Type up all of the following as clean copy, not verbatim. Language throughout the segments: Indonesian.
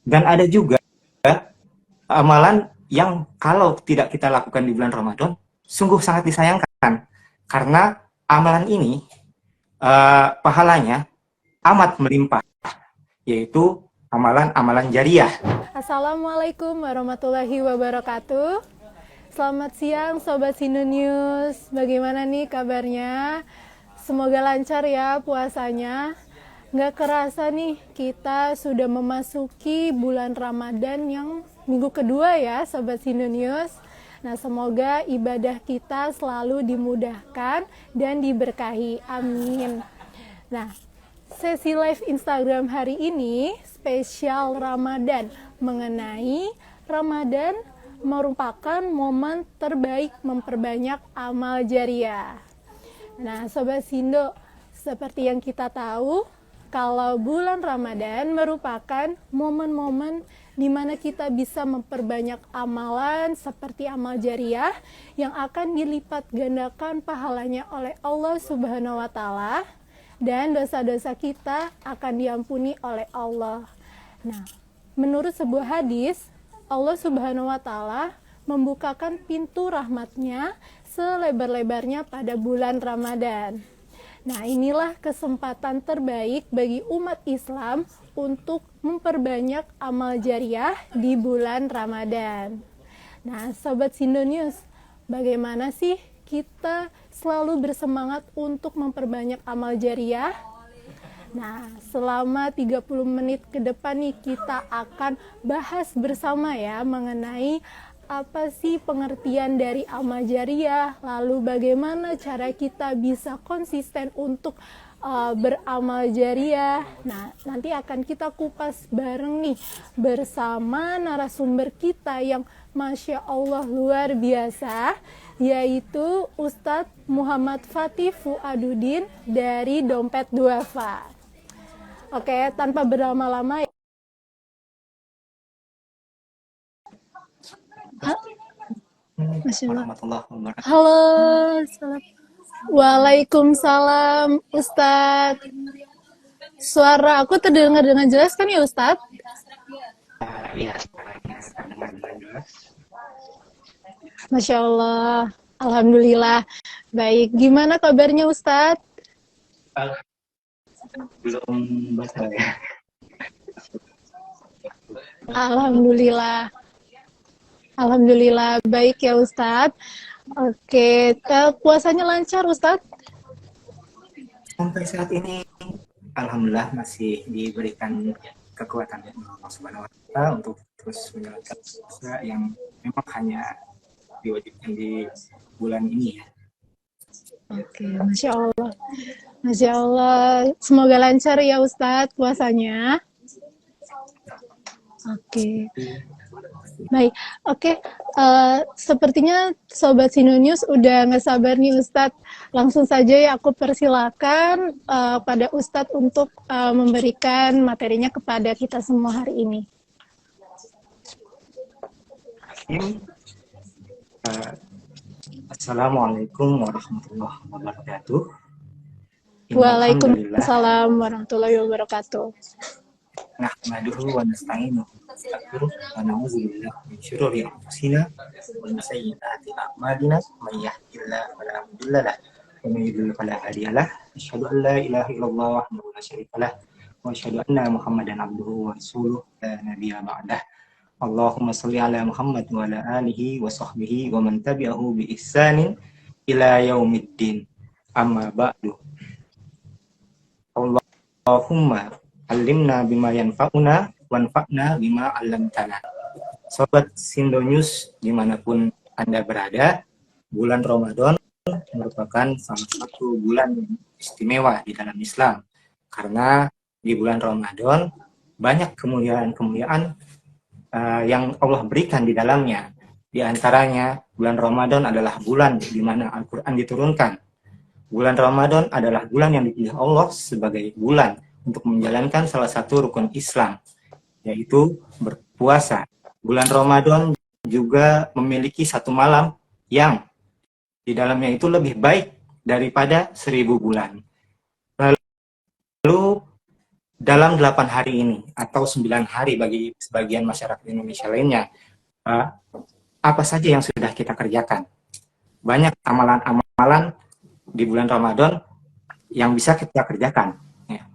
Dan ada juga amalan yang kalau tidak kita lakukan di bulan Ramadan, sungguh sangat disayangkan. Karena amalan ini pahalanya amat melimpah, yaitu amalan-amalan jariah. Assalamualaikum warahmatullahi wabarakatuh. Selamat siang Sobat Sinu News. Bagaimana nih kabarnya? Semoga lancar ya puasanya. Nggak kerasa nih kita sudah memasuki bulan Ramadan yang minggu kedua ya Sobat Sinu News. Nah, semoga ibadah kita selalu dimudahkan dan diberkahi. Amin. Nah, sesi live Instagram hari ini spesial Ramadan, mengenai Ramadan merupakan momen terbaik memperbanyak amal jariah. Nah, Sobat Sindo, seperti yang kita tahu, kalau bulan Ramadan merupakan momen-momen di mana kita bisa memperbanyak amalan seperti amal jariah yang akan dilipat gandakan pahalanya oleh Allah Subhanahu wa taala, dan dosa-dosa kita akan diampuni oleh Allah. Nah, menurut sebuah hadis, Allah Subhanahu wa taala membukakan pintu rahmatnya selebar-lebarnya pada bulan Ramadan. Nah, inilah kesempatan terbaik bagi umat Islam untuk memperbanyak amal jariah di bulan Ramadan. Nah, Sobat Sindo News, bagaimana sih kita selalu bersemangat untuk memperbanyak amal jariah? Nah, selama 30 menit ke depan nih kita akan bahas bersama ya mengenai apa sih pengertian dari amal jariah, lalu bagaimana cara kita bisa konsisten untuk beramal jariah. Nah, nanti akan kita kupas bareng nih bersama narasumber kita yang Masya Allah luar biasa, yaitu Ustadz Muhammad Fatih Fuadudin dari Dompet Duafa. Oke, tanpa berlama-lama ya. Masya Allah. Halo, Waalaikumsalam Ustadz. Suara aku terdengar dengan jelas kan ya Ustadz? Iya, dengan jelas. Masya Allah, Alhamdulillah. Baik, gimana kabarnya Ustadz? Belum baca ya. Alhamdulillah. Alhamdulillah, baik ya Ustadz. Oke, puasanya lancar Ustadz? Sampai saat ini, alhamdulillah masih diberikan kekuatan dari Allah Subhanahu wa taala untuk terus menjalankan puasa yang memang hanya diwajibkan di bulan ini ya. Oke, Masya Allah. Masya Allah. Semoga lancar ya Ustadz puasanya. Oke. Baik, oke. Sepertinya Sobat Sinu News udah nggak sabar nih Ustadz. Langsung saja ya aku persilakan pada Ustadz untuk memberikan materinya kepada kita semua hari ini. Assalamualaikum warahmatullahi wabarakatuh. Waalaikumsalam warahmatullahi wabarakatuh. Nahmaduhu wa nasta'inuhu wa nastaghfiruh wa na'udzu billahi min syururi anfusina wa min sayyiati a'malina may yahdihillahu fala mudilla lahu wa may yudlil fala hadiya lahu asyhadu an la ilaha illallah wahdahu la syarika lahu wa asyhadu anna muhammadan abduhu wa rasuluh la nabiyya ba'dah. Allahumma shalli ala Muhammad wa ala alihi wa sahbihi wa man tabi'ahu bi ihsanin ila yaumiddin. Amma ba'du. Allahumma alimna bima yanfa'una wanfa'na bima 'allamtana. Sobat Sindo News dimanapun Anda berada, bulan Ramadan merupakan salah satu bulan yang istimewa di dalam Islam. Karena di bulan Ramadan banyak kemuliaan-kemuliaan yang Allah berikan di dalamnya. Di antaranya, bulan Ramadan adalah bulan di mana Al-Quran diturunkan. Bulan Ramadan adalah bulan yang dipilih Allah sebagai bulan untuk menjalankan salah satu rukun Islam, yaitu berpuasa. Bulan Ramadan juga memiliki satu malam yang di dalamnya itu lebih baik daripada 1000 bulan. Lalu dalam 8 hari ini atau 9 hari bagi sebagian masyarakat Indonesia lainnya, apa saja yang sudah kita kerjakan? Banyak amalan-amalan di bulan Ramadan yang bisa kita kerjakan. Ya.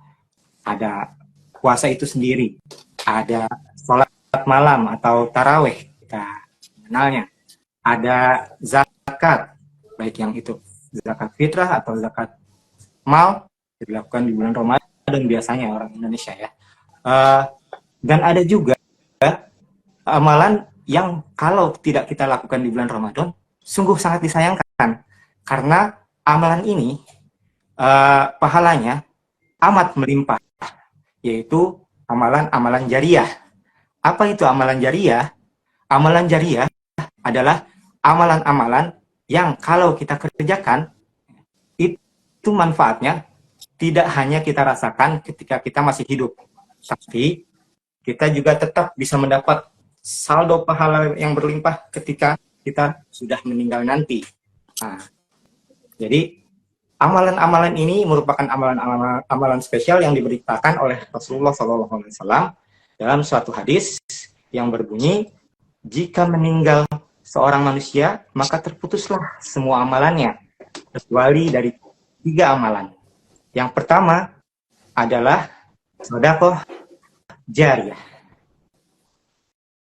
Ada puasa itu sendiri, ada sholat malam atau taraweh kita mengenalnya, ada zakat, baik yang itu zakat fitrah atau zakat mal dilakukan di bulan Ramadan biasanya orang Indonesia ya. Dan ada juga amalan yang kalau tidak kita lakukan di bulan Ramadan sungguh sangat disayangkan, karena amalan ini pahalanya amat melimpah, yaitu amalan-amalan jariah. Apa itu amalan jariah? Amalan jariah adalah amalan-amalan yang kalau kita kerjakan, itu manfaatnya tidak hanya kita rasakan ketika kita masih hidup, tapi kita juga tetap bisa mendapat saldo pahala yang berlimpah ketika kita sudah meninggal nanti. Nah, jadi amalan-amalan ini merupakan amalan spesial yang diberitakan oleh Rasulullah SAW dalam suatu hadis yang berbunyi, jika meninggal seorang manusia, maka terputuslah semua amalannya, kecuali dari 3 amalan. Yang pertama adalah sedekah jariah.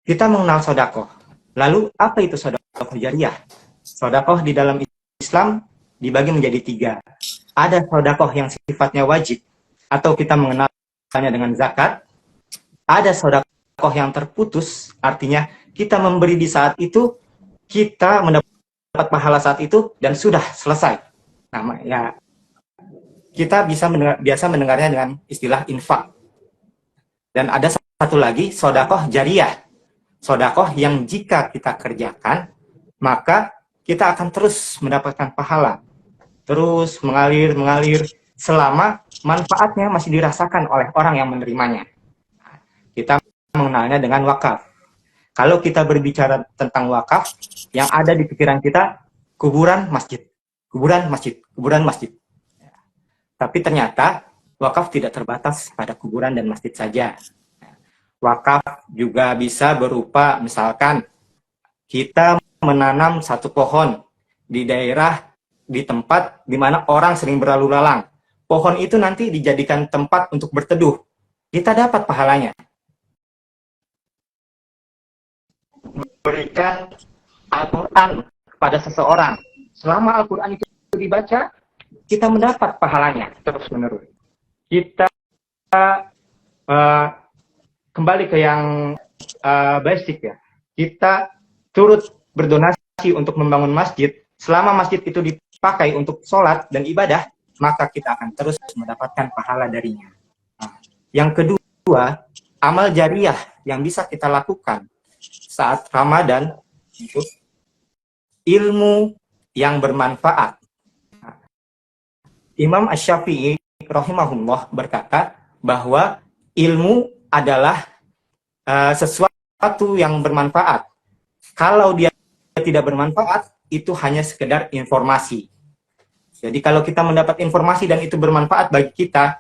Kita mengenal sedekah. Lalu apa itu sedekah jariah? Sedekah di dalam Islam dibagi menjadi 3. Ada sedekah yang sifatnya wajib atau kita mengenalnya dengan zakat. Ada sedekah yang terputus, artinya kita memberi di saat itu, kita mendapat pahala saat itu dan sudah selesai. Nah, ya kita biasa mendengarnya dengan istilah infak. Dan ada satu lagi sedekah jariah. Sedekah yang jika kita kerjakan, maka kita akan terus mendapatkan pahala. Terus mengalir selama manfaatnya masih dirasakan oleh orang yang menerimanya. Kita mengenalnya dengan wakaf. Kalau kita berbicara tentang wakaf, yang ada di pikiran kita kuburan masjid, kuburan masjid, kuburan masjid. Tapi ternyata wakaf tidak terbatas pada kuburan dan masjid saja. Wakaf juga bisa berupa, misalkan kita menanam satu pohon di daerah, di tempat di mana orang sering berlalu lalang. Pohon itu nanti dijadikan tempat untuk berteduh. Kita dapat pahalanya. Memberikan Al-Quran kepada seseorang. Selama Al-Quran itu dibaca, kita mendapat pahalanya terus-menerus. Kita kembali ke yang basic ya. Kita turut berdonasi untuk membangun masjid. Selama masjid itu dipakai untuk sholat dan ibadah, maka kita akan terus mendapatkan pahala darinya. Nah, yang kedua, amal jariah yang bisa kita lakukan saat Ramadan itu ilmu yang bermanfaat. Nah, Imam Asy-Syafi'i rahimahullah berkata bahwa ilmu adalah sesuatu yang bermanfaat. Kalau dia tidak bermanfaat, itu hanya sekedar informasi. Jadi kalau kita mendapat informasi dan itu bermanfaat bagi kita,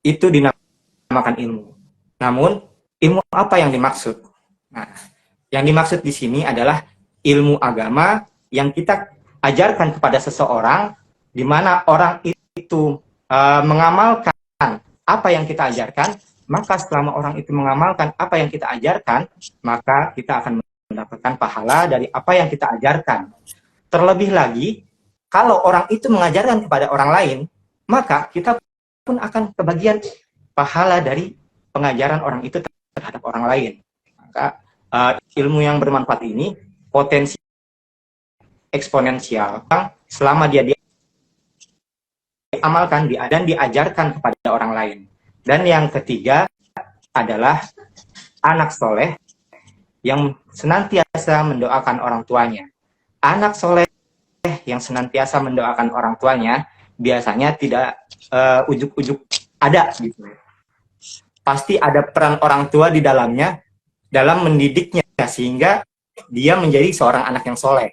itu dinamakan ilmu. Namun, ilmu apa yang dimaksud? Nah, yang dimaksud di sini adalah ilmu agama yang kita ajarkan kepada seseorang, di mana orang itu mengamalkan apa yang kita ajarkan, maka selama orang itu mengamalkan apa yang kita ajarkan, maka kita akan mendapatkan pahala dari apa yang kita ajarkan. Terlebih lagi, kalau orang itu mengajarkan kepada orang lain, maka kita pun akan kebagian pahala dari pengajaran orang itu terhadap orang lain. Maka ilmu yang bermanfaat ini potensi eksponensial selama dia diamalkan dan diajarkan kepada orang lain. Dan yang ketiga adalah anak soleh yang senantiasa mendoakan orang tuanya. Anak soleh yang senantiasa mendoakan orang tuanya biasanya tidak ujuk-ujuk ada gitu. Pasti ada peran orang tua di dalamnya dalam mendidiknya sehingga dia menjadi seorang anak yang soleh.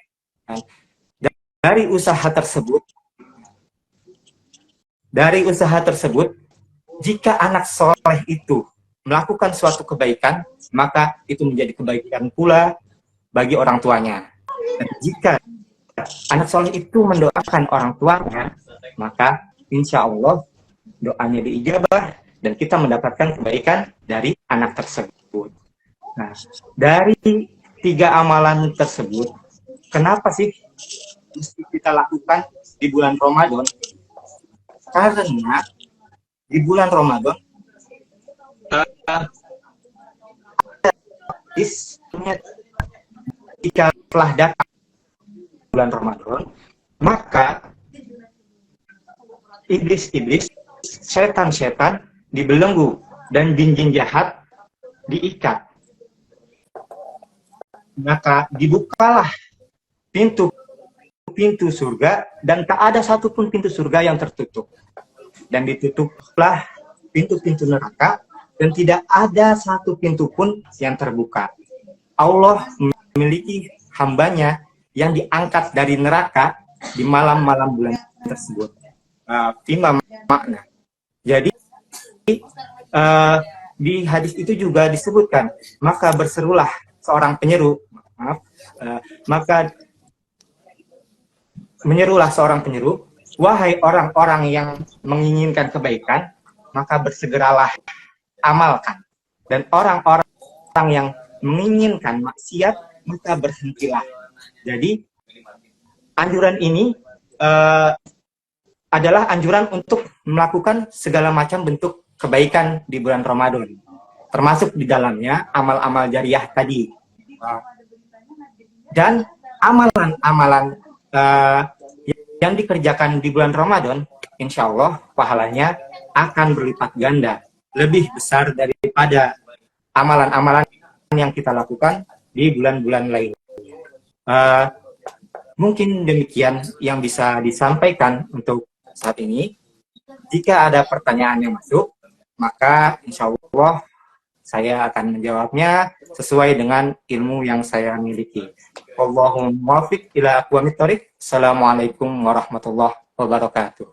Dari usaha tersebut jika anak soleh itu melakukan suatu kebaikan, maka itu menjadi kebaikan pula bagi orang tuanya. Dan jika anak soleh itu mendoakan orang tuanya, maka insya Allah doanya diijabah dan kita mendapatkan kebaikan dari anak tersebut. Nah, dari 3 amalan tersebut, kenapa sih mesti kita lakukan di bulan Ramadan? Karena di bulan Ramadan jika telah datang bulan Ramadan, maka iblis-iblis, setan-setan dibelenggu dan jin-jin jahat diikat. Maka dibukalah pintu surga dan tak ada satupun pintu surga yang tertutup. Dan ditutuplah pintu-pintu neraka dan tidak ada satu pintu pun yang terbuka. Allah memiliki hambanya yang diangkat dari neraka di malam-malam bulan tersebut. Lima makna. Jadi di hadis itu juga disebutkan, maka berserulah seorang penyeru, maka menyerulah seorang penyeru, wahai orang-orang yang menginginkan kebaikan, maka bersegeralah amalkan. Dan orang-orang yang menginginkan maksiat, maka berhentilah. Jadi anjuran ini adalah anjuran untuk melakukan segala macam bentuk kebaikan di bulan Ramadan, termasuk di dalamnya amal-amal jariah tadi. Dan amalan-amalan yang dikerjakan di bulan Ramadan, insya Allah pahalanya akan berlipat ganda, lebih besar daripada amalan-amalan yang kita lakukan di bulan-bulan lain. Mungkin demikian yang bisa disampaikan untuk saat ini. Jika ada pertanyaan yang masuk, maka insya Allah saya akan menjawabnya sesuai dengan ilmu yang saya miliki. Allahumma muwaffiq ila aqwamit thoriq. Assalamualaikum warahmatullahi wabarakatuh.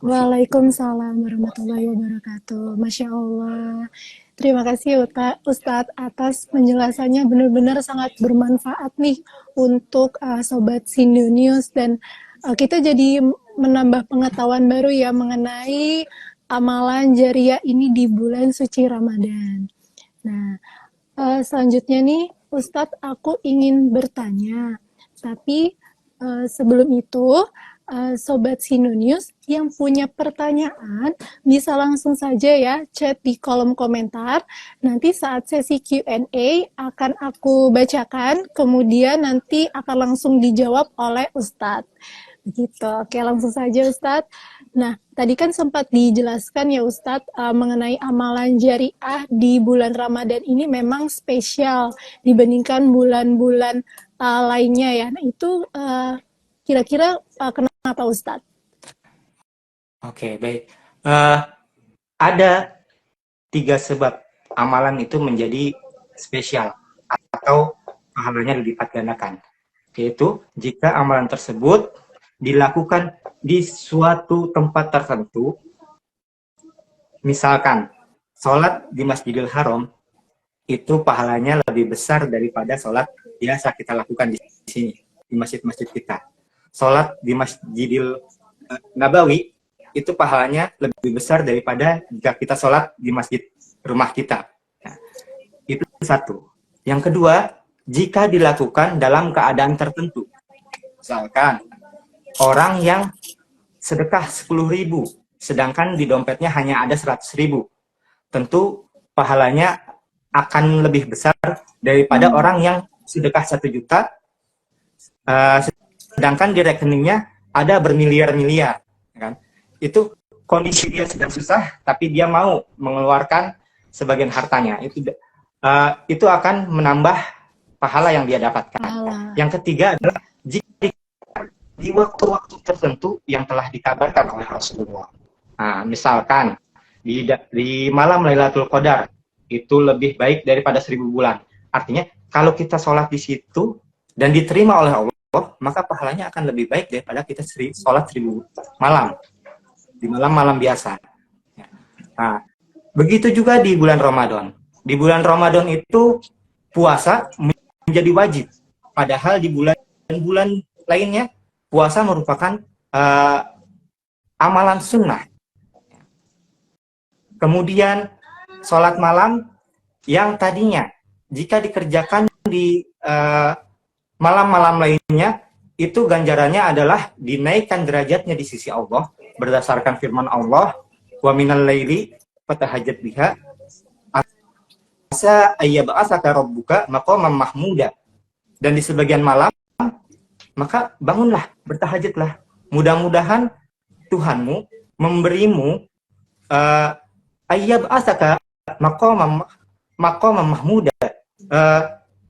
Waalaikumsalam warahmatullahi wabarakatuh. Masya Allah. Terima kasih Ustadz atas penjelasannya, benar-benar sangat bermanfaat nih untuk Sobat Sindo News, dan kita jadi menambah pengetahuan baru ya mengenai amalan jariah ini di bulan suci Ramadan. Nah, selanjutnya nih Ustadz, aku ingin bertanya, tapi sebelum itu Sobat Sindo News yang punya pertanyaan bisa langsung saja ya chat di kolom komentar. Nanti saat sesi Q&A akan aku bacakan, kemudian nanti akan langsung dijawab oleh Ustadz. Begitu. Oke, langsung saja Ustadz. Nah, tadi kan sempat dijelaskan ya Ustadz mengenai amalan jariah di bulan Ramadan ini memang spesial dibandingkan bulan-bulan lainnya ya. Nah, itu kira-kira kenapa Ustadz? Oke, baik. Ada 3 sebab amalan itu menjadi spesial atau pahalanya dilipat gandakan. Yaitu jika amalan tersebut dilakukan di suatu tempat tertentu, misalkan sholat di Masjidil Haram, itu pahalanya lebih besar daripada sholat biasa kita lakukan di sini, di masjid-masjid kita. Sholat di Masjidil Nabawi itu pahalanya lebih besar daripada jika kita sholat di masjid rumah kita. Nah, itu satu. Yang kedua, jika dilakukan dalam keadaan tertentu. Misalkan orang yang sedekah 10.000, sedangkan di dompetnya hanya ada 100.000. Tentu pahalanya akan lebih besar daripada orang yang sedekah 1 juta, sedangkan di rekeningnya ada bermiliar-miliar, kan? Itu kondisi dia sedang susah, tapi dia mau mengeluarkan sebagian hartanya. Itu akan menambah pahala yang dia dapatkan. Yang ketiga adalah jika di waktu-waktu tertentu yang telah dikabarkan oleh Rasulullah. Nah, misalkan di malam Lailatul Qadar itu lebih baik daripada 1000 bulan. Artinya kalau kita sholat di situ dan diterima oleh Allah, maka pahalanya akan lebih baik daripada kita sholat 1000 malam. di malam-malam biasa. Nah, begitu juga di bulan Ramadan. Di bulan Ramadan itu puasa menjadi wajib. Padahal di bulan-bulan lainnya puasa merupakan amalan sunnah. Kemudian sholat malam yang tadinya jika dikerjakan di malam-malam lainnya, itu ganjarannya adalah dinaikkan derajatnya di sisi Allah berdasarkan firman Allah, wa minal laili fatahajjat biha asa ayyab'atsaka rabbuka maqaman mahmuda. Dan di sebagian malam maka bangunlah, bertahajudlah. Mudah-mudahan Tuhanmu memberimu ayyab'atsaka maqaman mahmuda,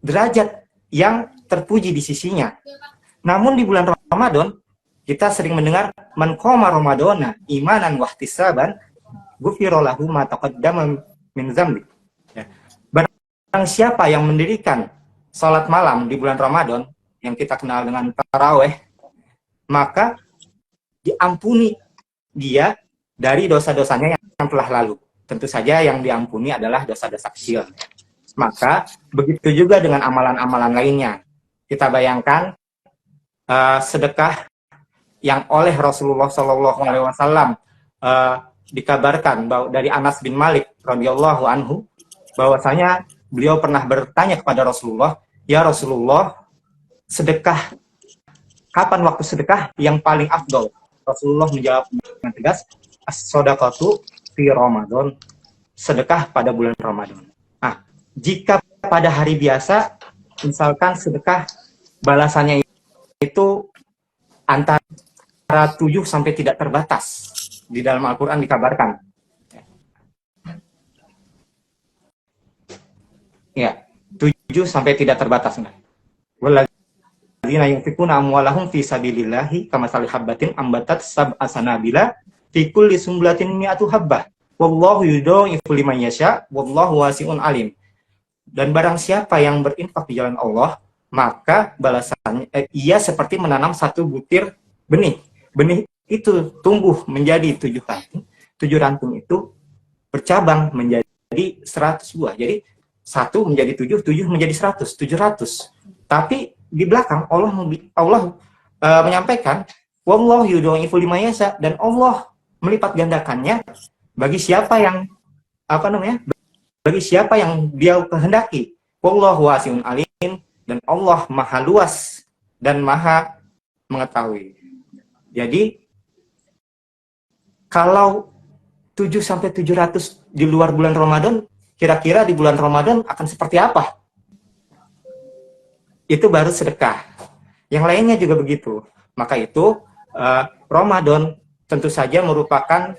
derajat yang terpuji di sisinya. Namun di bulan Ramadan kita sering mendengar man qama ramadana imanan wahtisaban ghufira lahu ma taqaddama min dzambi. Barang siapa yang mendirikan salat malam di bulan Ramadan yang kita kenal dengan tarawih, maka diampuni dia dari dosa-dosanya yang telah lalu. Tentu saja yang diampuni adalah dosa-dosa kecil. Maka begitu juga dengan amalan-amalan lainnya. Kita bayangkan sedekah yang oleh Rasulullah SAW dikabarkan bahwa dari Anas bin Malik radhiyallahu anhu bahwasanya beliau pernah bertanya kepada Rasulullah, ya Rasulullah, sedekah, kapan waktu sedekah yang paling afdol? Rasulullah menjawab dengan tegas, as-shadaqatu fi Ramadan, sedekah pada bulan Ramadan. Nah, jika pada hari biasa, misalkan sedekah balasannya itu antara 7 sampai tidak terbatas. Di dalam Al-Quran dikabarkan. Ya, 7 sampai tidak terbatas. Walladzina yunfikuna amwalahum fi sabilillahi kamathali habbatin ambatat sab'a sanabila fi kulli sumbulatin mi'atu habbah. Wallahu yudha'ifu liman yasha' wallahu wasi'un alim. Dan barang siapa yang berinfak di jalan Allah, maka balasannya ia seperti menanam satu butir benih. Benih itu tumbuh menjadi 7 ranting. 7 ranting itu bercabang menjadi 100 buah. Jadi 1 menjadi 7, 7 menjadi 100, 700. Tapi di belakang Allah menyampaikan wallahu yudha'ifu liman yasha, dan Allah melipat gandakannya bagi siapa yang bagi siapa yang Dia kehendaki. Wallahu wasi'un alim, dan Allah maha luas dan maha mengetahui. Jadi kalau 7 sampai 700 di luar bulan Ramadan, kira-kira di bulan Ramadan akan seperti apa? Itu baru sedekah. Yang lainnya juga begitu. Maka itu Ramadan tentu saja merupakan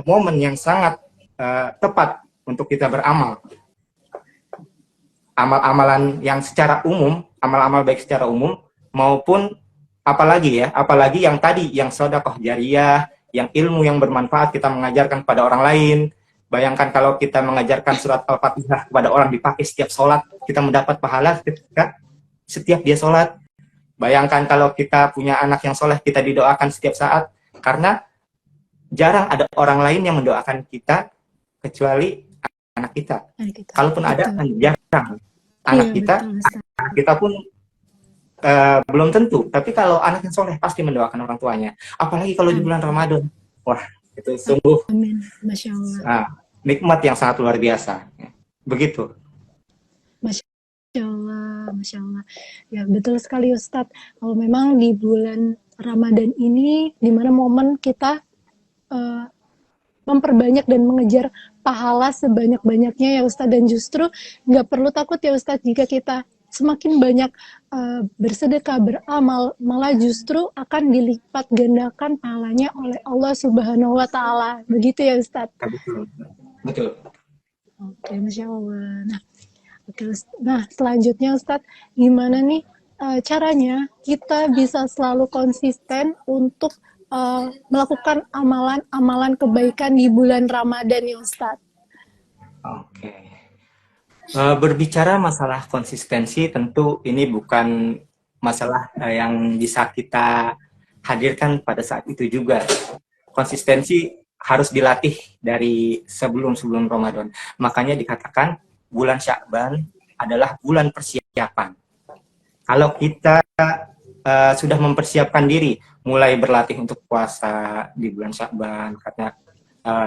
momen yang sangat tepat untuk kita beramal. Amal-amalan yang secara umum, amal-amal baik secara umum, maupun apalagi yang tadi, yang sedekah jariyah, yang ilmu yang bermanfaat kita mengajarkan kepada orang lain. Bayangkan kalau kita mengajarkan surat Al-Fatihah kepada orang dipakai setiap sholat, kita mendapat pahala ketika setiap dia sholat. Bayangkan kalau kita punya anak yang soleh, kita didoakan setiap saat, karena jarang ada orang lain yang mendoakan kita kecuali anak kita. Kalaupun ada, kan jarang. Anak kita pun belum tentu. Tapi kalau anak yang soleh pasti mendoakan orang tuanya. Apalagi kalau di bulan Ramadan. Wah, itu sungguh Amin. Masya Allah. Nikmat yang sangat luar biasa. Begitu. Masya Allah, Masya Allah. Ya, betul sekali Ustadz. Kalau memang di bulan Ramadan ini, di mana momen kita memperbanyak dan mengejar pahala sebanyak-banyaknya ya Ustadz, dan justru nggak perlu takut ya Ustadz jika kita semakin banyak bersedekah, beramal, malah justru akan dilipat gandakan pahalanya oleh Allah Subhanahu wa Ta'ala. Begitu ya Ustadz? Betul. Oke, Masya Allah. Nah, selanjutnya Ustadz, gimana nih caranya kita bisa selalu konsisten untuk melakukan amalan-amalan kebaikan di bulan Ramadan ya Ustadz? Oke. Berbicara masalah konsistensi, tentu ini bukan masalah yang bisa kita hadirkan pada saat itu juga. konsistensi harus dilatih dari sebelum Ramadan. Makanya dikatakan bulan Sya'ban adalah bulan persiapan. Kalau kita sudah mempersiapkan diri, mulai berlatih untuk puasa di bulan Sya'ban, katanya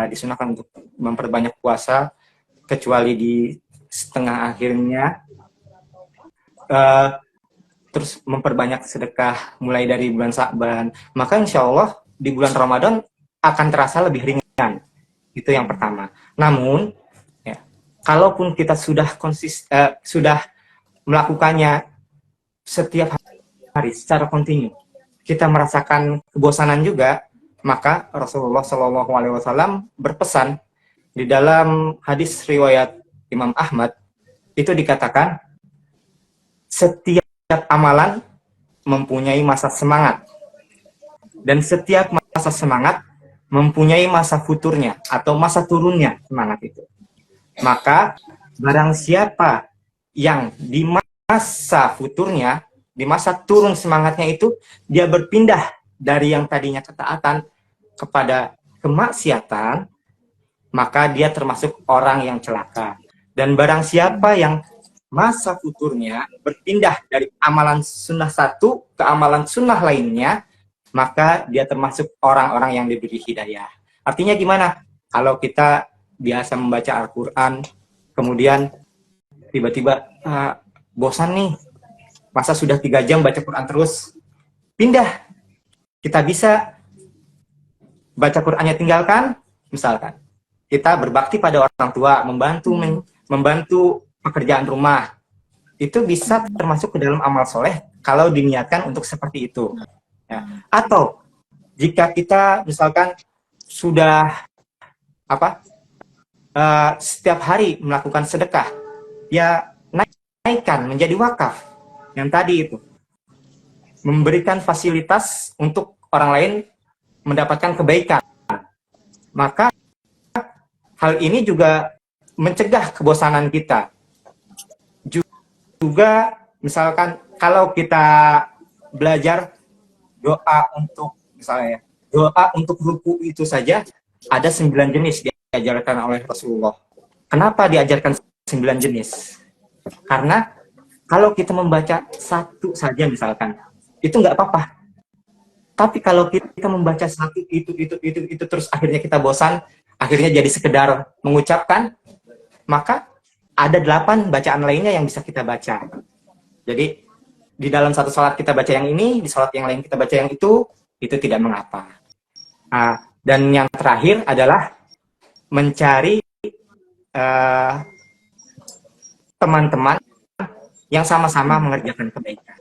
disunahkan untuk memperbanyak puasa, kecuali di setengah akhirnya, terus memperbanyak sedekah mulai dari bulan Sya'ban, maka insya Allah di bulan Ramadan akan terasa lebih ringan. Itu yang pertama. Namun, ya, kalaupun kita sudah sudah melakukannya setiap hari secara kontinu, kita merasakan kebosanan juga, maka Rasulullah SAW berpesan di dalam hadis riwayat Imam Ahmad, itu dikatakan setiap amalan mempunyai masa semangat, dan setiap masa semangat mempunyai masa futurnya atau masa turunnya semangat itu. Maka barang siapa yang di masa futurnya, di masa turun semangatnya itu, dia berpindah dari yang tadinya ketaatan kepada kemaksiatan, maka dia termasuk orang yang celaka. Dan barang siapa yang masa futurnya berpindah dari amalan sunnah satu ke amalan sunnah lainnya, maka dia termasuk orang-orang yang diberi hidayah. Artinya gimana? Kalau kita biasa membaca Al-Quran, kemudian tiba-tiba bosan nih, masa sudah 3 jam baca Quran terus, pindah. Kita bisa baca Qurannya tinggalkan, misalkan kita berbakti pada orang tua, membantu pekerjaan rumah, itu bisa termasuk ke dalam amal soleh kalau diniatkan untuk seperti itu. Ya. Atau jika kita misalkan sudah setiap hari melakukan sedekah, ya naikkan menjadi wakaf. Yang tadi itu memberikan fasilitas untuk orang lain mendapatkan kebaikan. Maka hal ini juga mencegah kebosanan kita. Juga misalkan kalau kita belajar doa untuk, misalnya doa untuk ruku itu saja ada 9 jenis diajarkan oleh Rasulullah. Kenapa diajarkan 9 jenis? Karena kalau kita membaca satu saja misalkan, itu nggak apa-apa. Tapi kalau kita membaca satu itu terus akhirnya kita bosan, akhirnya jadi sekedar mengucapkan, maka ada 8 bacaan lainnya yang bisa kita baca. Jadi di dalam satu salat kita baca yang ini, di salat yang lain kita baca yang itu tidak mengapa. Dan yang terakhir adalah mencari teman-teman yang sama-sama mengerjakan kebaikan.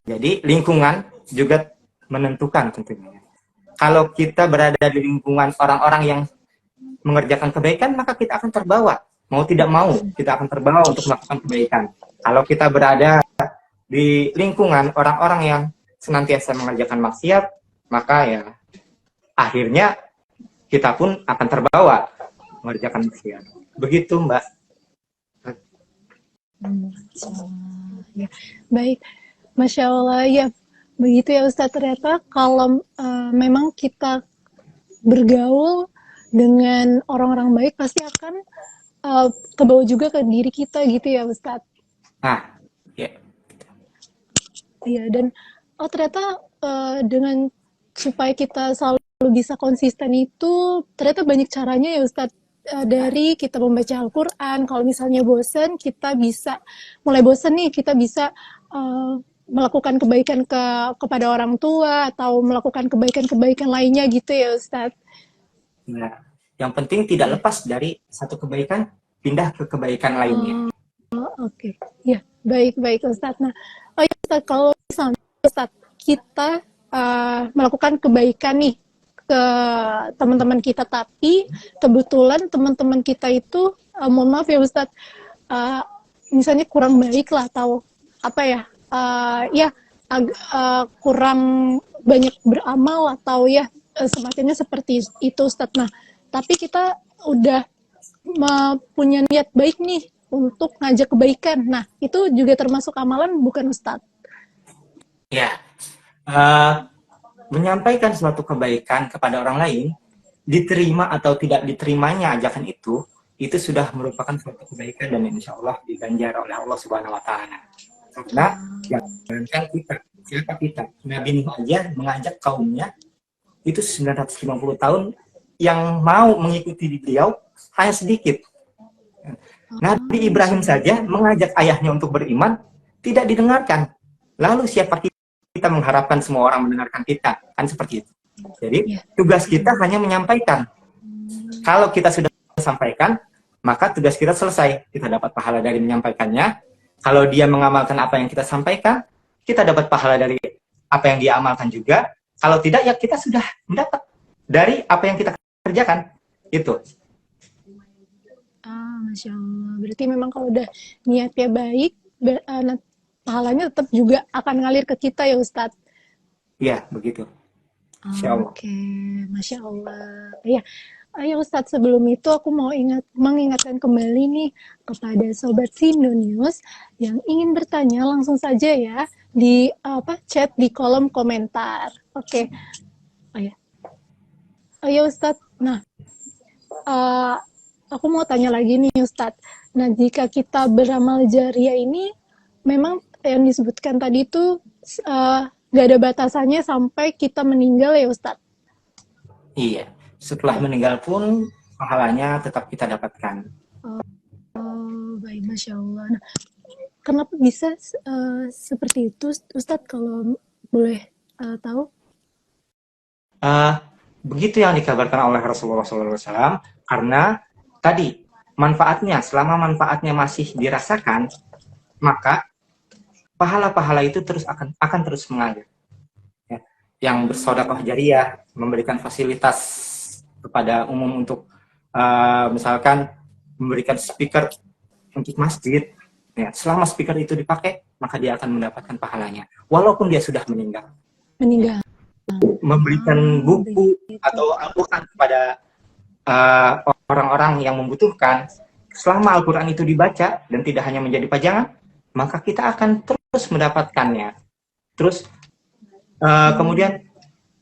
Jadi lingkungan juga menentukan tentunya. Kalau kita berada di lingkungan orang-orang yang mengerjakan kebaikan, maka kita akan terbawa. Mau tidak mau, kita akan terbawa untuk melakukan kebaikan. Kalau kita berada di lingkungan orang-orang yang senantiasa mengerjakan maksiat, maka ya akhirnya kita pun akan terbawa mengerjakan maksiat. Begitu, Mbak. Ya. Baik, Masya Allah, ya begitu ya Ustadz. Ternyata kalau memang kita bergaul dengan orang-orang baik, pasti akan kebawa juga ke diri kita gitu ya Ustadz. Ya. Iya, dan ternyata dengan supaya kita selalu bisa konsisten itu ternyata banyak caranya ya Ustadz. Dari kita membaca Al-Quran, kalau misalnya bosan, kita bisa mulai bosan nih, kita bisa melakukan kebaikan kepada orang tua atau melakukan kebaikan-kebaikan lainnya gitu ya Ustadz. Nah, yang penting tidak lepas dari satu kebaikan, pindah ke kebaikan lainnya. Oke. Ya, baik Ustadz. Nah, ya Ustadz, kalau misalnya Ustadz, kita melakukan kebaikan nih ke teman-teman kita, tapi kebetulan teman-teman kita itu mohon maaf ya Ustadz, misalnya kurang baik lah, atau apa ya, kurang banyak beramal atau ya semacamnya seperti itu Ustadz. Nah, tapi kita udah punya niat baik nih untuk ngajak kebaikan. Nah, itu juga termasuk amalan bukan Ustadz? Ya, menyampaikan suatu kebaikan kepada orang lain, diterima atau tidak diterimanya ajakan itu sudah merupakan suatu kebaikan dan insya Allah diganjar oleh Allah Subhanahu Wa Taala. Karena jangankan kita, siapa kita? Nabi Nuh aja mengajak kaumnya itu 950 tahun, yang mau mengikuti beliau hanya sedikit. Nabi Ibrahim saja mengajak ayahnya untuk beriman, tidak didengarkan. Lalu siapa kita mengharapkan semua orang mendengarkan kita? Kan seperti itu. Jadi tugas kita hanya menyampaikan. Kalau kita sudah sampaikan, maka tugas kita selesai. Kita dapat pahala dari menyampaikannya. Kalau dia mengamalkan apa yang kita sampaikan, kita dapat pahala dari apa yang dia amalkan juga. Kalau tidak, ya kita sudah mendapat dari apa yang kita kerjakan. Itu. Masya Allah. Berarti memang kalau udah niatnya baik, pahalanya tetap juga akan ngalir ke kita ya Ustadz? Iya, begitu. Insya Allah. Oke, Masya Allah. Ya, ayo Ustadz, sebelum itu aku mau mengingatkan kembali nih kepada Sobat Sino News yang ingin bertanya, langsung saja ya di chat di kolom komentar. Oke. Ayo Ustadz. Nah, aku mau tanya lagi nih Ustadz. Nah, jika kita beramal jariah ini, memang yang disebutkan tadi itu gak ada batasannya sampai kita meninggal ya Ustadz? Iya, setelah meninggal pun pahalanya tetap kita dapatkan. Oh, baik, Masya Allah. Nah, kenapa bisa seperti itu Ustadz, kalau boleh tahu? Begitu yang dikabarkan oleh Rasulullah SAW, karena tadi manfaatnya, selama manfaatnya masih dirasakan, maka pahala-pahala itu akan terus mengalir. Ya. Yang bersedekah jariah, memberikan fasilitas kepada umum untuk misalkan memberikan speaker untuk masjid. Ya, selama speaker itu dipakai, maka dia akan mendapatkan pahalanya, walaupun dia sudah meninggal. Memberikan buku atau Al-Quran kepada orang-orang yang membutuhkan, selama Al-Quran itu dibaca dan tidak hanya menjadi pajangan, maka kita akan terus mendapatkannya. Terus kemudian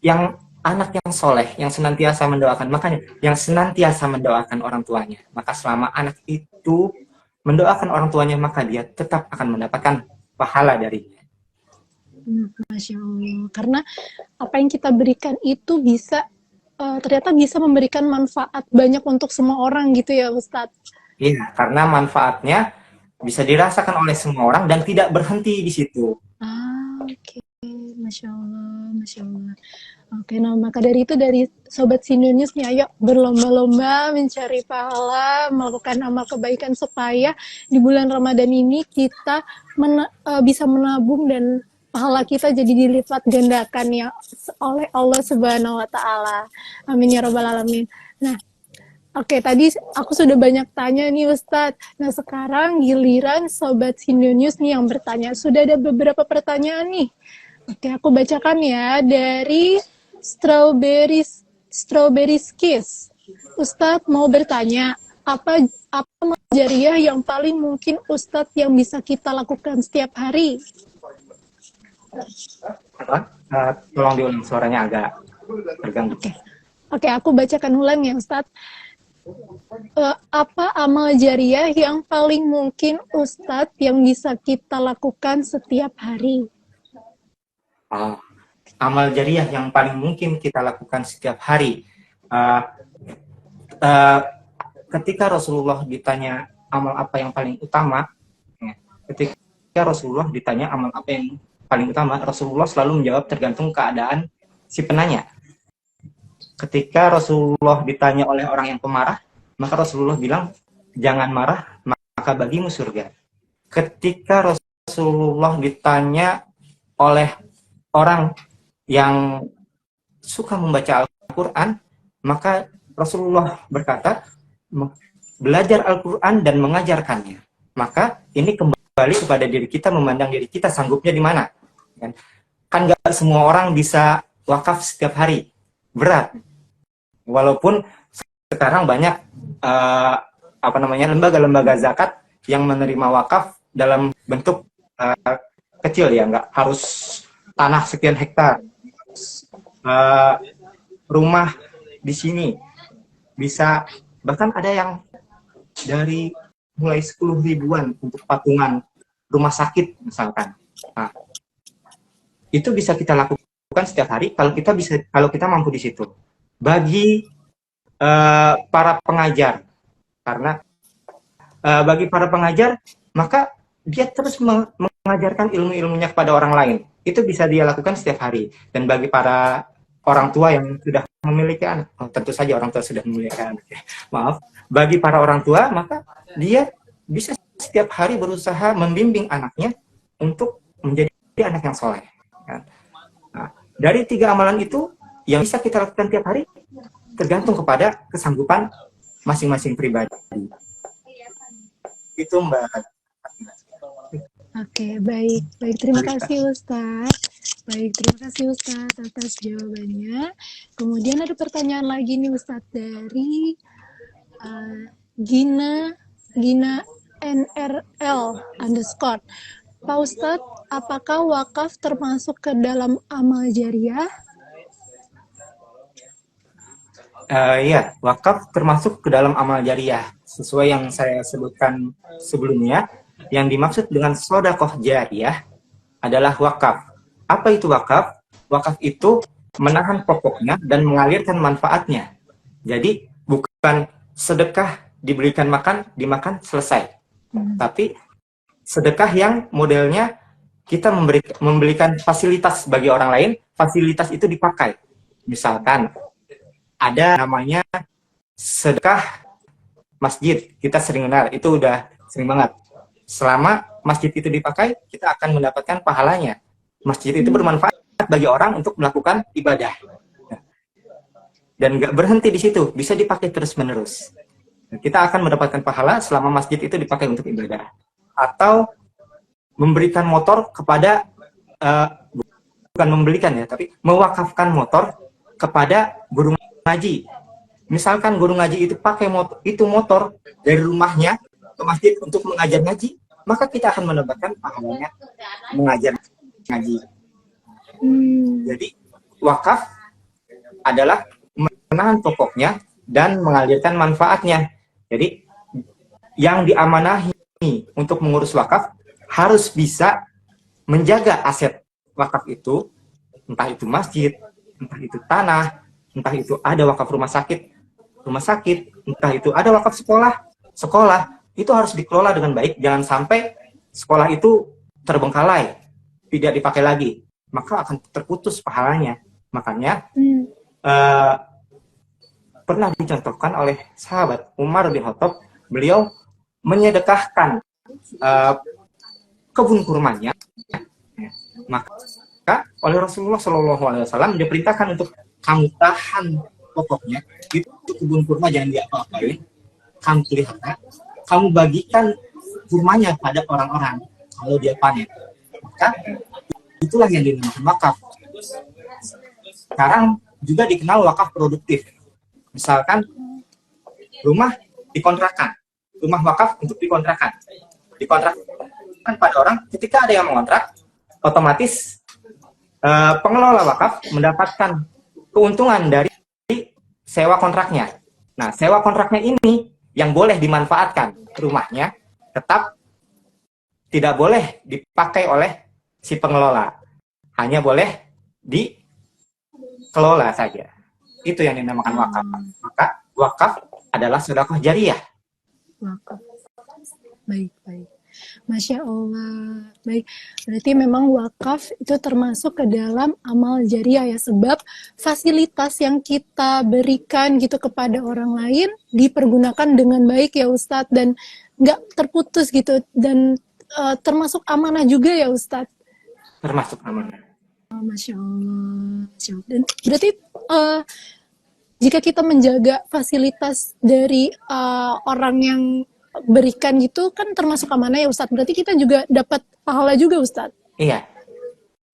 yang anak yang soleh, yang senantiasa mendoakan, makanya yang senantiasa mendoakan orang tuanya, maka selama anak itu mendoakan orang tuanya, maka dia tetap akan mendapatkan pahala darinya. Masya Allah. Karena apa yang kita berikan itu bisa ternyata bisa memberikan manfaat banyak untuk semua orang gitu ya Ustadz? Iya, karena manfaatnya bisa dirasakan oleh semua orang dan tidak berhenti di situ. Oke. Masya Allah, Masya Allah. Oke, nah maka dari itu dari Sobat Sino News nih, ayo berlomba-lomba mencari pahala, melakukan amal kebaikan supaya di bulan Ramadan ini kita bisa menabung dan pahala kita jadi dilipat gandakan ya oleh Allah Subhanahu Wa Taala. Amin ya Rabbal Alamin. Nah, oke, tadi aku sudah banyak tanya nih Ustadz. Nah, sekarang giliran Sobat Sino News nih yang bertanya. Sudah ada beberapa pertanyaan nih. Oke, aku bacakan ya dari Strawberry Kiss. Ustadz mau bertanya, apa jariah yang paling mungkin Ustadz yang bisa kita lakukan setiap hari? Tolong diulang, suaranya agak terganggu. Oke, aku bacakan ulang ya Ustadz. Apa amal jariah yang paling mungkin Ustadz yang bisa kita lakukan setiap hari? Amal jariah yang paling mungkin kita lakukan setiap hari. Ketika Rasulullah ditanya amal apa yang paling utama, ketika Rasulullah ditanya amal apa yang paling utama, Rasulullah selalu menjawab tergantung keadaan si penanya. Ketika Rasulullah ditanya oleh orang yang pemarah, maka Rasulullah bilang, jangan marah, maka bagimu surga. Ketika Rasulullah ditanya oleh orang yang suka membaca Al-Quran, maka Rasulullah berkata, belajar Al-Quran dan mengajarkannya. Maka ini kembali kepada diri kita, memandang diri kita sanggupnya di mana. Kan gak semua orang bisa wakaf setiap hari, berat. Walaupun sekarang banyak lembaga-lembaga zakat yang menerima wakaf dalam bentuk kecil ya, nggak harus tanah sekian hektar, eh, rumah di sini bisa, bahkan ada yang dari mulai 10 ribuan untuk patungan rumah sakit misalkan. Nah, itu bisa kita lakukan setiap hari kalau kita mampu di situ. Bagi para pengajar, karena bagi para pengajar, maka dia terus mengajarkan ilmu-ilmunya kepada orang lain. Itu bisa dia lakukan setiap hari. Dan bagi para orang tua yang sudah memiliki anak, tentu saja orang tua sudah memiliki anak, maaf, bagi para orang tua, maka dia bisa setiap hari berusaha membimbing anaknya untuk menjadi anak yang soleh. Nah, dari 3 amalan itu yang bisa kita lakukan tiap hari tergantung kepada kesanggupan masing-masing pribadi. Itu Mbak. Oke, baik. Baik, terima kasih Ustadz. Baik, terima kasih Ustadz atas jawabannya. Kemudian ada pertanyaan lagi nih Ustadz dari Gina NRL _ Pak Ustadz, apakah wakaf termasuk ke dalam amal jariah? Ya, wakaf termasuk ke dalam amal jariah. Sesuai yang saya sebutkan sebelumnya, yang dimaksud dengan sodakoh jariah adalah wakaf. Apa itu wakaf? Wakaf itu menahan pokoknya dan mengalirkan manfaatnya. Jadi bukan sedekah diberikan makan, dimakan, selesai. Tapi sedekah yang modelnya kita memberikan fasilitas bagi orang lain, fasilitas itu dipakai. Misalkan ada namanya sedekah masjid, kita sering kenal, itu udah sering banget. Selama masjid itu dipakai, kita akan mendapatkan pahalanya. Masjid itu bermanfaat bagi orang untuk melakukan ibadah. Dan nggak berhenti di situ, bisa dipakai terus-menerus. Kita akan mendapatkan pahala selama masjid itu dipakai untuk ibadah. Atau memberikan motor kepada, bukan membelikan ya, tapi mewakafkan motor kepada guru ngaji. Misalkan guru ngaji itu pakai motor dari rumahnya ke masjid untuk mengajar ngaji, maka kita akan mendapatkan pahalanya mengajar ngaji. Jadi wakaf adalah menahan pokoknya dan mengalirkan manfaatnya. Jadi yang diamanahi untuk mengurus wakaf harus bisa menjaga aset wakaf itu, entah itu masjid, entah itu tanah, entah itu ada wakaf rumah sakit, entah itu ada wakaf sekolah, itu harus dikelola dengan baik. Jangan sampai sekolah itu terbengkalai, tidak dipakai lagi, maka akan terputus pahalanya. Makanya pernah dicontohkan oleh sahabat Umar bin Khattab, beliau menyedekahkan kebun kurmanya, maka oleh Rasulullah SAW diperintahkan untuk kamu tahan pokoknya, itu kebun kurma jangan diapa-apain, kamu pelihara, kamu bagikan kurmanya pada orang-orang kalau dia panen. Maka itulah yang dinamakan wakaf. Sekarang juga dikenal wakaf produktif. Misalkan rumah dikontrakan, rumah wakaf untuk dikontrakan pada orang. Ketika ada yang mengontrak, otomatis pengelola wakaf mendapatkan keuntungan dari sewa kontraknya. Nah, sewa kontraknya ini yang boleh dimanfaatkan rumahnya, tetap tidak boleh dipakai oleh si pengelola. Hanya boleh dikelola saja. Itu yang dinamakan wakaf. Maka wakaf adalah sedekah jariah. Wakaf. Baik. Masya Allah. Baik, berarti memang wakaf itu termasuk ke dalam amal jariah ya, sebab fasilitas yang kita berikan gitu kepada orang lain dipergunakan dengan baik ya Ustadz, dan nggak terputus gitu, dan termasuk amanah juga ya Ustadz. Termasuk amanah. Masya Allah. Dan berarti jika kita menjaga fasilitas dari orang yang berikan gitu kan termasuk amanah ya Ustadz. Berarti kita juga dapat pahala juga Ustadz. Iya.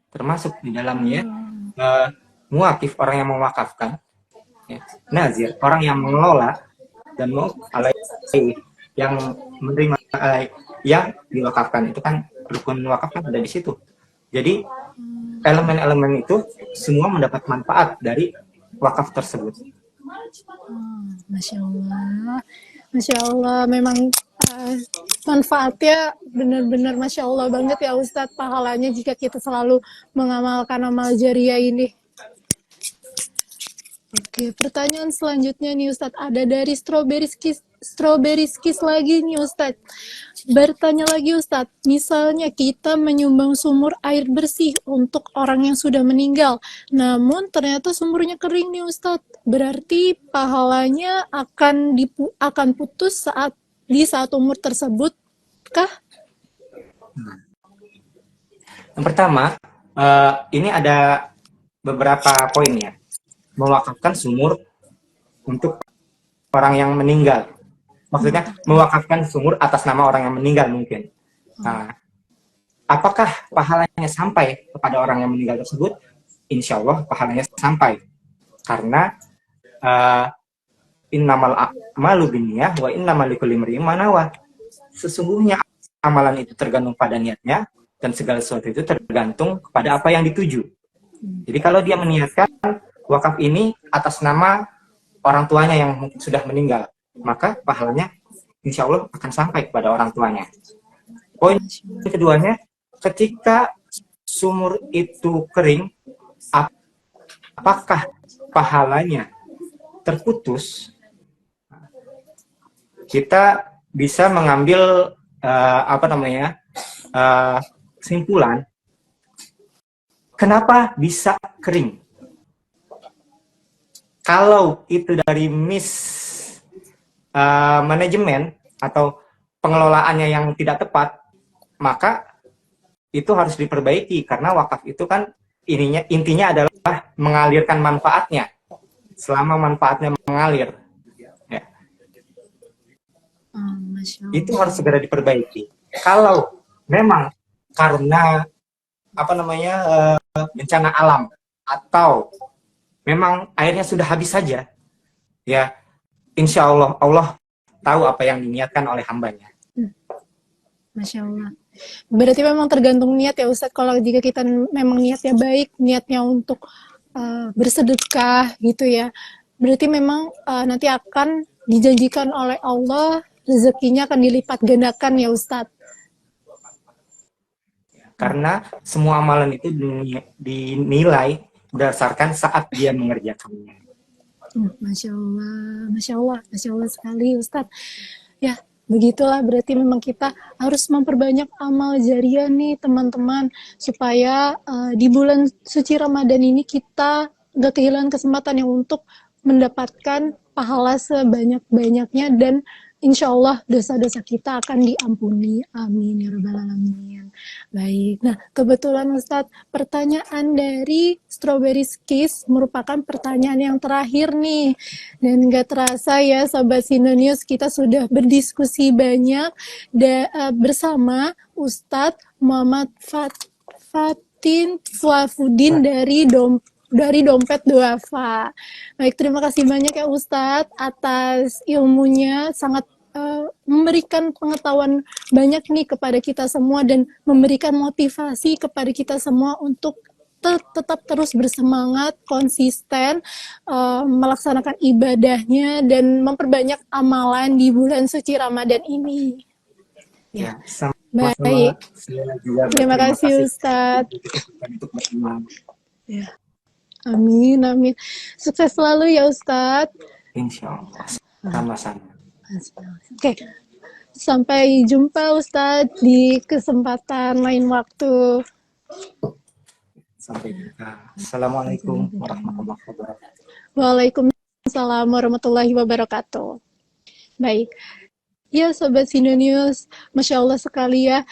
Termasuk di dalamnya muwakif, orang yang mewakafkan, ya. Nazir, orang yang mengelola, dan yang menerima yang diwakafkan. Itu kan rukun wakaf kan ada di situ. Jadi elemen-elemen itu semua mendapat manfaat dari wakaf tersebut. Masya Allah, Masya Allah, memang manfaatnya benar-benar Masya Allah banget ya Ustadz, pahalanya jika kita selalu mengamalkan amal jariah ini. Oke, pertanyaan selanjutnya nih Ustadz, ada dari Strawberry Skis lagi nih Ustadz. Bertanya lagi Ustadz, misalnya kita menyumbang sumur air bersih untuk orang yang sudah meninggal, namun ternyata sumurnya kering nih Ustadz. Berarti pahalanya akan putus di saat umur tersebut kah? Yang pertama, ini ada beberapa poin ya. Mewakafkan sumur untuk orang yang meninggal. Maksudnya mewakafkan sumur atas nama orang yang meninggal mungkin. Nah, apakah pahalanya sampai kepada orang yang meninggal tersebut? Insya Allah pahalanya sampai. Karena innamal a'malu binniyah wa innamal likulli imri'in ma nawa. Sesungguhnya amalan itu tergantung pada niatnya dan segala sesuatu itu tergantung kepada apa yang dituju. Jadi kalau dia meniatkan wakaf ini atas nama orang tuanya yang mungkin sudah meninggal, maka pahalanya insya Allah akan sampai kepada orang tuanya. Poin keduanya, ketika sumur itu kering, apakah pahalanya terputus? Kita bisa mengambil kesimpulan kenapa bisa kering. Kalau itu dari manajemen atau pengelolaannya yang tidak tepat, maka itu harus diperbaiki karena wakaf itu kan intinya adalah mengalirkan manfaatnya. Selama manfaatnya mengalir, ya. Itu harus segera diperbaiki. Kalau memang karena bencana alam atau memang airnya sudah habis saja, ya insya Allah Allah tahu apa yang diniatkan oleh hambanya. Masya Allah. Berarti memang tergantung niat ya Ustadz. Kalau jika kita memang niatnya baik, niatnya untuk bersedekah gitu ya, berarti memang nanti akan dijanjikan oleh Allah, rezekinya akan dilipat gandakan ya Ustadz. Karena semua amalan itu dinilai berdasarkan saat dia mengerjakannya. Masya Allah, Masya Allah, Masya Allah sekali Ustadz. Ya, begitulah berarti memang kita harus memperbanyak amal jariah nih teman-teman, supaya di bulan suci Ramadan ini kita gak kehilangan kesempatan yang untuk mendapatkan pahala sebanyak-banyaknya dan insya Allah dosa-dosa kita akan diampuni. Amin ya rabbal alamin. Baik, nah kebetulan Ustadz, pertanyaan dari Strawberry Skis merupakan pertanyaan yang terakhir nih. Dan gak terasa ya Sobat Sinonius, kita sudah berdiskusi banyak bersama Ustadz Muhammad Fatin Fuafudin dari Dompet Duafa. Baik, terima kasih banyak ya Ustadz atas ilmunya, sangat memberikan pengetahuan banyak nih kepada kita semua dan memberikan motivasi kepada kita semua untuk tetap terus bersemangat, konsisten melaksanakan ibadahnya dan memperbanyak amalan di bulan suci Ramadan ini. Ya, baik. Terima kasih Ustadz. Ya. Amin, amin. Sukses selalu ya Ustadz. Insya Allah. Sama-sama. Oke. Sampai jumpa Ustadz di kesempatan lain waktu. Sampai jumpa. Assalamualaikum warahmatullahi wabarakatuh. Waalaikumsalam warahmatullahi wabarakatuh. Baik. Ya Sobat Sinonius, Masya Allah sekali ya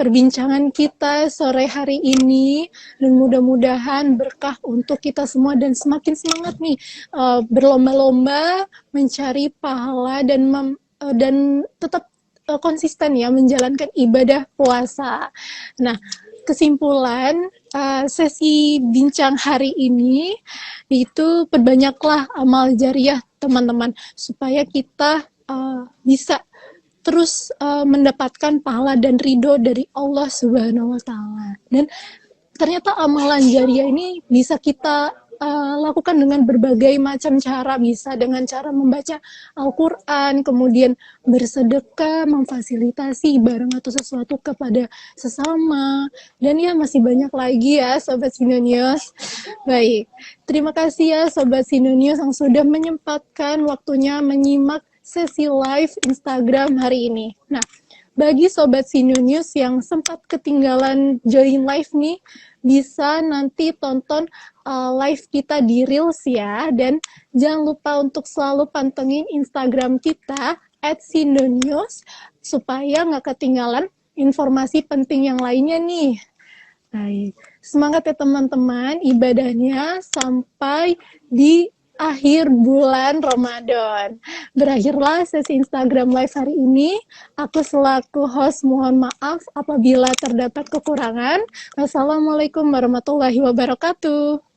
perbincangan kita sore hari ini, dan mudah-mudahan berkah untuk kita semua dan semakin semangat nih berlomba-lomba mencari pahala dan tetap konsisten ya menjalankan ibadah puasa. Nah, kesimpulan sesi bincang hari ini itu perbanyaklah amal jariah teman-teman supaya kita bisa terus mendapatkan pahala dan ridho dari Allah Subhanahu wa Ta'ala. Dan ternyata amalan jariah ini bisa kita lakukan dengan berbagai macam cara, bisa dengan cara membaca Al-Quran, kemudian bersedekah, memfasilitasi barang atau sesuatu kepada sesama, dan ya masih banyak lagi ya Sobat Sinonius. Baik, terima kasih ya Sobat Sinonius yang sudah menyempatkan waktunya menyimak sesi live Instagram hari ini. Nah, bagi Sobat Sinonius yang sempat ketinggalan join live nih, bisa nanti tonton live kita di Reels ya, dan jangan lupa untuk selalu pantengin Instagram kita @sindonews supaya nggak ketinggalan informasi penting yang lainnya nih. Baik, semangat ya teman-teman ibadahnya sampai di akhir bulan Ramadan. Berakhirlah sesi Instagram Live hari ini. Aku selaku host mohon maaf apabila terdapat kekurangan. Wassalamualaikum warahmatullahi wabarakatuh.